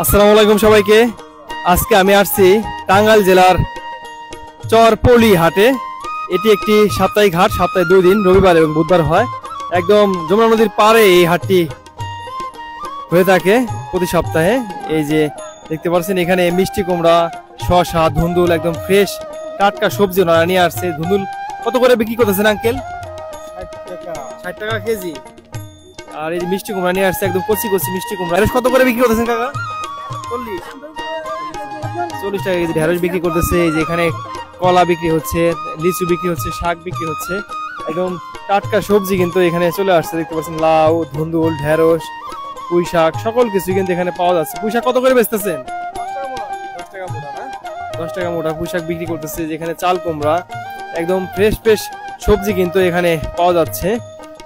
আসসালামু আলাইকুম সবাইকে। আজকে আমি আসছি টাঙ্গাইল জেলার চরপলি হাটে। এটি একটি সাপ্তাহিক হাট, সপ্তাহে 2 দিন, রবিবার এবং বুধবার হয়। একদম যমুনা নদীর পাড়ে এই হাটটি হয়ে থাকে প্রতি সপ্তাহে। এই যে দেখতে পাচ্ছেন এখানে মিষ্টি কুমড়া, শসা, ধুন্দুল, একদম ফ্রেশ টাটকা সবজি ওনারা নিয়ে আসছে। ধুন্দুল কত করে বিক্রি করতেছেন আঙ্কেল? 60 টাকা কেজি। আর এই মিষ্টি কুমড়া নিয়ে আসছে একদম কচি কচি মিষ্টি কুমড়া। ঢেঁড়স কত করে বিক্রি করতেছেন কাকা? 40 টাকা কেজি ঢেঁড়স বিক্রি করতেছে। এই যে এখানে কলা বিক্রি হচ্ছে, লিচু বিক্রি হচ্ছে, শাক বিক্রি হচ্ছে। একদম টাটকা সবজি কিন্তু এখানে চলে আসছে। দেখতে পাচ্ছেন লাউ, ধুন্দুল, ঢেঁড়স, পুঁই শাক, সকল কিছু কিন্তু এখানে পাওয়া যাচ্ছে। পুঁই শাক কত করে বেচতেছেন? 10 টাকা মোটা না? 10 টাকা মোটা পুঁই শাক বিক্রি করতেছে। যেখানে চাল কুমড়া, একদম ফ্রেশ ফ্রেশ সবজি কিন্তু এখানে পাওয়া যাচ্ছে।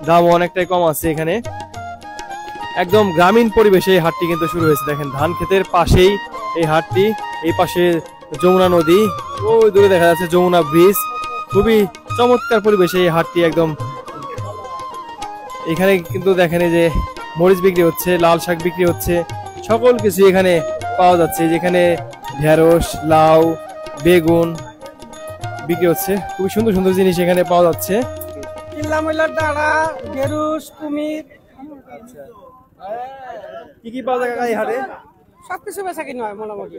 দাম অনেকটাই কম আছে এখানে। একদম গ্রামীণ পরিবেশে এই হাটটি কিন্তু শুরু হয়েছে। দেখেন ধান ক্ষেতের পাশেই এই হাটটি। এই পাশে যমুনা নদী, ওই দূরে দেখা যাচ্ছে যমুনা ব্রিজ। খুবই চমৎকার পরিবেশে এই হাটটি একদম। এখানে কিন্তু দেখেন এই যে মরিচ বিক্রি হচ্ছে, লাল শাক বিক্রি হচ্ছে, সকল কিছু এখানে পাওয়া যাচ্ছে। যেখানে ঢেঁড়স, লাউ, বেগুন বিক্রি হচ্ছে। খুবই সুন্দর সুন্দর জিনিস এখানে পাওয়া যাচ্ছে। কি কি পাওয়া যায় এই হাটে? সবকিছু বেচা কিনা হয় মোটামুটি।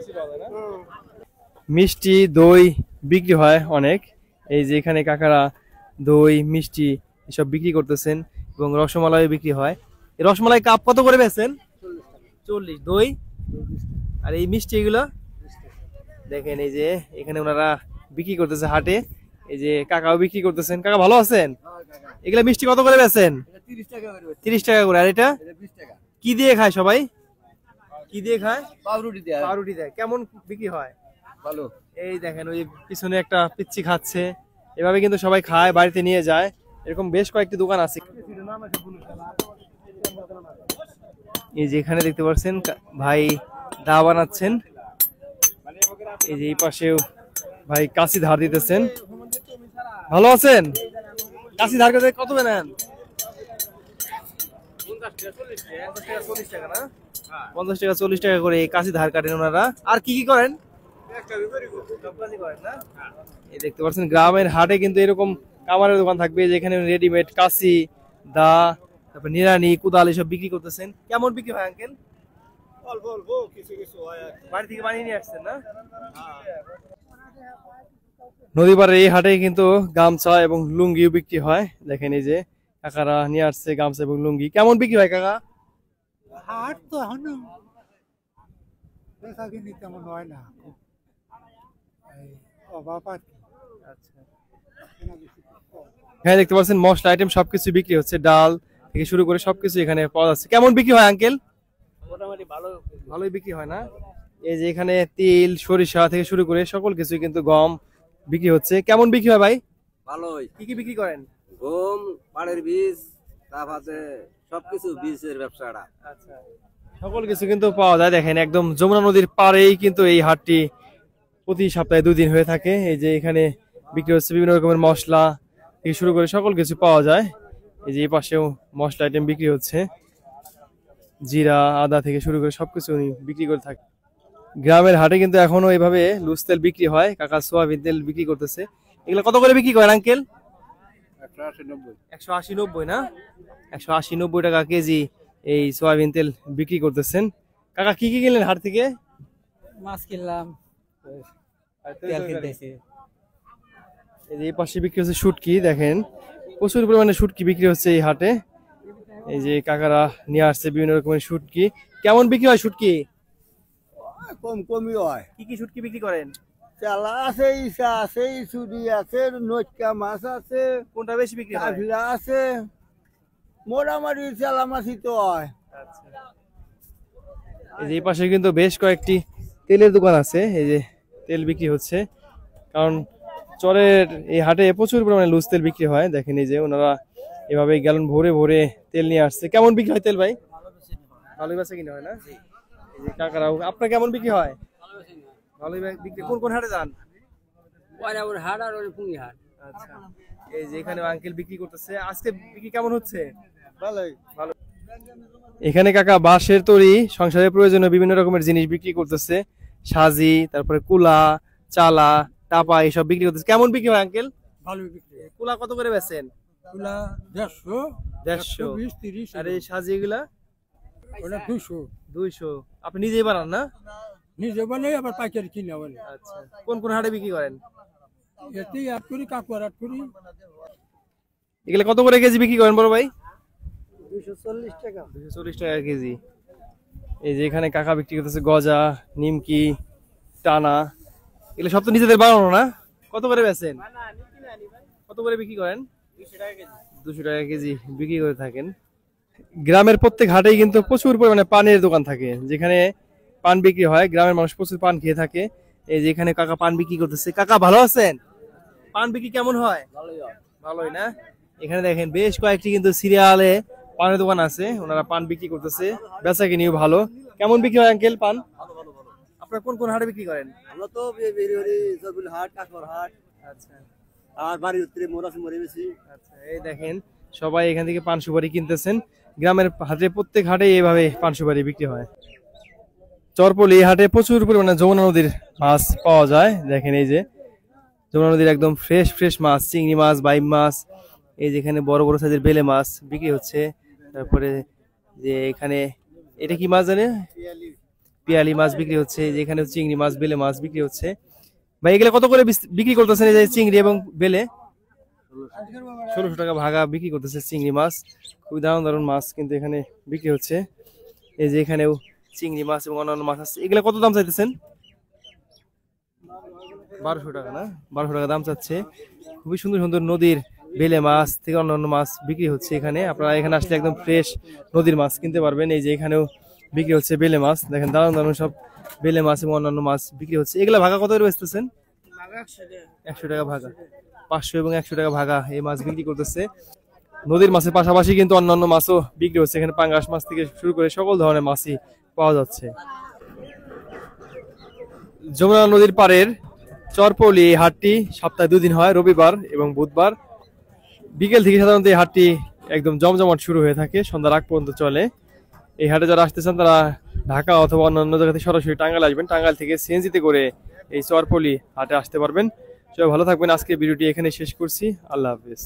মিষ্টি, দই বিক্রি হয় অনেক। এই যে এখানে কাকারা দই, মিষ্টি এসব বিক্রি করতেছেন এবং রসমালাই বিক্রি হয়। এই রসমালাই কাপ কত করে বেচেন? 40। দই আর এই মিষ্টি এগুলো দেখেন এই যে এখানে ওনারা বিক্রি করতেছে হাটে। এই যে কাকাও বিক্রি করতেছেন। কাকা ভালো আছেন? এগুলা মিষ্টি কত করে বেচেন? 30 টাকা করে। আর এটা কি দিয়ে খায় সবাই? কি দিয়ে খায়? পাউরুটি দিয়ে। পাউরুটি দেয়। কেমন বিক্রি হয়? ভালো। এই দেখেন ওই পিছনে একটা পিচ্চি খাচ্ছে। এভাবে কিন্তু সবাই খায়, বাড়িতে নিয়ে যায়। এরকম বেশ কয়েকটি দোকান আছে। এই যে এখানে দেখতে পাচ্ছেন ভাই দা বানাচ্ছেন। এই যে এই পাশেও ভাই কাশি ধার দিতেছেন। ভালো আছেন? কাশি ধার করতে কত নেন? 50 টাকা না? 50 টাকা 40 টাকা করে কাশি ধার কাটেন ওনারা। আর কি কি করেন? এই দেখতে পাচ্ছেন গ্রামের হাটে কিন্তু এরকম কামারের দোকান থাকবে, যেখানে রেডিমেড কাশি, দা, তারপর নিড়ানি, কুদাল এসব বিক্রি করতেছেন। কেমন বিক্রি হয় আঙ্কেল? অল্প অল্প কিছু কিছু হয়। বাড়ি থেকে বানিয়ে নিয়ে আসছেন না? নদী পাড়ের এই হাটে কিন্তু গামছা এবং লুঙ্গিও বিক্রি হয়। দেখেন এই যে কাকারা নিয়ে আসছে গামছা এবং লুঙ্গি। কেমন বিক্রি হয় কাকা? হাট তো এখনো বেচা কিনি তেমন হয় না, অভাব আর কি। হ্যাঁ দেখতে পাচ্ছেন মশলা আইটেম সবকিছু বিক্রি হচ্ছে, ডাল থেকে শুরু করে সবকিছু এখানে পাওয়া যাচ্ছে। কেমন বিক্রি হয় আঙ্কেল? মোটামুটি ভালোই বিক্রি হয় না? এই যে এখানে তিল, সরিষা থেকে শুরু করে সকল কিছু কিন্তু গম বিক্রি হচ্ছে। কেমন বিক্রি হয় ভাই? ভালোই। কি কি বিক্রি করেন? গম, পাড়ের বীজ, তারপরে সবকিছু বীজের ব্যবসাটা। আচ্ছা, সকল কিছু কিন্তু পাওয়া যায়। দেখেন একদম যমুনা নদীর পাড়েই কিন্তু এই হাটটি প্রতি সপ্তাহে 2 দিন হয়ে থাকে। এই যে এখানে বিক্রি হচ্ছে বিভিন্ন রকমের মশলা থেকে শুরু করে সকল কিছু পাওয়া যায়। এই যে এই পাশেও মশলা আইটেম বিক্রি হচ্ছে, জিরা, আদা থেকে শুরু করে সবকিছু উনি বিক্রি করে থাকে। গ্রামের হাটে কিন্তু এখনো এইভাবে লুজ তেল বিক্রি হয়। কাকা সোয়াবিন তেল বিক্রি করতেছে। এগুলো কত করে বিক্রি করেন আঙ্কেল? 180-90 না? 180-90 টাকা কেজি এই সোয়াবিন তেল বিক্রি করতেছেন। কাকা কি কি কিনলেন হাট থেকে? মাছ কিনলাম, তেল কিনতেছি। এই যে এই পাশে বিক্রি হচ্ছে শুটকি। দেখেন প্রচুর পরিমাণে শুটকি বিক্রি হচ্ছে এই হাটে। এই যে কাকারা নিয়ে আসছে বিভিন্ন রকমের শুটকি। কেমন বিক্রি হয় শুটকি? কম কমই হয়। কি কি শুটকি বিক্রি করেন? চালা আছে, ইসা আছে, ইসুরি আছে, নটকা মাছ আছে, কোনটা বেশি বিক্রি হয়? কাফিলা আছে, মোটামুটি চালা মাছই তো হয়। এই যে এই পাশে কিন্তু বেশ কয়েকটি তেলের দোকান আছে। এই যে তেল বিক্রি হচ্ছে, কারণ চরের এই হাটে প্রচুর পরিমাণে লুজ তেল বিক্রি হয়। দেখেন এই যে ওনারা এভাবে গ্যালন ভরে ভরে তেল নিয়ে আসছে। কেমন বিক্রি হয় তেল ভাই? ভালোই বেচা কিনা হয় না? এই যে কাকারা, আপনার কেমন বিক্রি হয়? ভালোই বিক্রি। কোন কোন হাটে যান? হাট আর পুঙ্গি হাট। আচ্ছা, এই যে এখানে আঙ্কেল বিক্রি করতেছে। আজকে বিক্রি কেমন হচ্ছে? ভালোই। ভালো। এখানে কাকা বাঁশের তৈরি সংসারের প্রয়োজনীয় বিভিন্ন রকমের জিনিস বিক্রি করতেছে, সাজি, তারপরে কুলা, চালা, টাপা এইসব বিক্রি করতেছে। কেমন বিক্রি হয় আঙ্কেল? ভালো বিক্রি কুলা কত করে বেচেন? ওগুলা 150 150। 120 30 আর এই সাজি এগুলা ওটা 200 200। আপনি নিজেই বানান না? নিজে বলে আবার পাইকারি কিনে বলে। আচ্ছা, কোন কোন হাটে বিক্রি করেন? এতেই আট করি কাকুয়ার আট করি। এগুলা কত করে কেজি বিক্রি করেন বড় ভাই? 240 টাকা। 240 টাকা কেজি। এই যে এখানে কাকা বিক্রি করতেছে গজা, নিমকি, টানা, এগুলো সব তো নিজেদের বানানো না? কত করে বেচেন? কত করে বিক্রি করেন? 200 টাকা কেজি বিক্রি করে থাকেন। গ্রামের প্রত্যেক হাটেই কিন্তু প্রচুর পরিমাণে পানের দোকান থাকে, যেখানে পান বিক্রি হয়। গ্রামের মানুষ প্রচুর পান খেয়ে থাকে। এই যে এখানে কাকা পান বিক্রি করতেছে। কাকা ভালো আছেন? পান বিক্রি কেমন হয়? ভালোই না? এখানে দেখেন বেশ কয়েকটি কিন্তু সিরিয়ালে পানের দোকান আছে, ওনারা পান বিক্রি করতেছে, বেচা কিনিও ভালো। কেমন বিক্রি হয় আঙ্কেল পান? আপনারা কোন কোন হাটে বিক্রি করেন? আমরা তো বেরিহরি জয়পুর হাট, কাকর হাট, আচ্ছা আর বাড়ির উত্তরে মোরাস মরে বেশি। আচ্ছা, এই দেখেন সবাই এখান থেকে পান সুপারি কিনতেছেন। গ্রামের হাটে প্রত্যেক হাটে এইভাবে পান সুপারি বিক্রি হয়। চরপলি হাটে প্রচুর পরিমাণে যমুনা নদীর মাছ পাওয়া যায়। দেখেন এই যে যমুনা নদীর একদম ফ্রেশ ফ্রেশ মাছ, চিংড়ি মাছ, বাইম মাছ, এই যেখানে বড় বড় সাইজের বেলে মাছ বিক্রি হচ্ছে। তারপরে যে এখানে এটা কি মাছ জানে, পিয়ালি মাছ বিক্রি হচ্ছে। যেখানে চিংড়ি মাছ, বেলে মাছ বিক্রি হচ্ছে। ভাই এগুলো কত করে বিক্রি করতেছেন? এই যে চিংড়ি এবং বেলে 1600 টাকা ভাগা বিক্রি করতেছে চিংড়ি মাছ। খুবই দারুণ দারুণ মাছ কিন্তু এখানে বিক্রি হচ্ছে। এই যে এখানেও চিংড়ি মাছ এবং অন্যান্য মাছ আছে। এগুলো কত দাম চাইতেছেন? 1200 টাকা না? 1200 টাকা দাম চাচ্ছে। খুবই সুন্দর সুন্দর নদীর বেলে মাছ থেকে অন্যান্য মাছ বিক্রি হচ্ছে এখানে। আপনারা এখানে আসলে একদম ফ্রেশ নদীর মাছ কিনতে পারবেন। এই যে এখানেও বিক্রি হচ্ছে বেলে মাছ। দেখেন দারুণ দারুণ সব বেলে মাছ এবং অন্যান্য মাছ বিক্রি হচ্ছে। এগুলা ভাগা কত করে বেচতেছেন? 100 টাকা ভাগা। 500 এবং 100 টাকা ভাগা এই মাছ বিক্রি করতেছে। নদীর মাছের পাশাপাশি কিন্তু অন্যান্য মাছও বিক্রি হচ্ছে এখানে। পাঙ্গাস মাছ থেকে শুরু করে সকল ধরনের মাছই পাওয়া যাচ্ছে। যমুনা নদীর পাড়ের চরপলি এই হাটটি সপ্তাহে 2 দিন হয়, রবিবার এবং বুধবার। বিকেল থেকে সাধারণত এই হাটটি একদম জমজমাট শুরু হয়ে থাকে, সন্ধ্যার আগ পর্যন্ত চলে। এই হাটে যারা আসতে চান তারা ঢাকা অথবা অন্যান্য জায়গা থেকে সরাসরি টাঙ্গাইল আসবেন। টাঙ্গাইল থেকে সিএনজিতে করে এই চরপলি হাটে আসতে পারবেন। সবাই ভালো থাকবেন। আজকে ভিডিওটি এখানে শেষ করছি। আল্লাহ হাফেজ।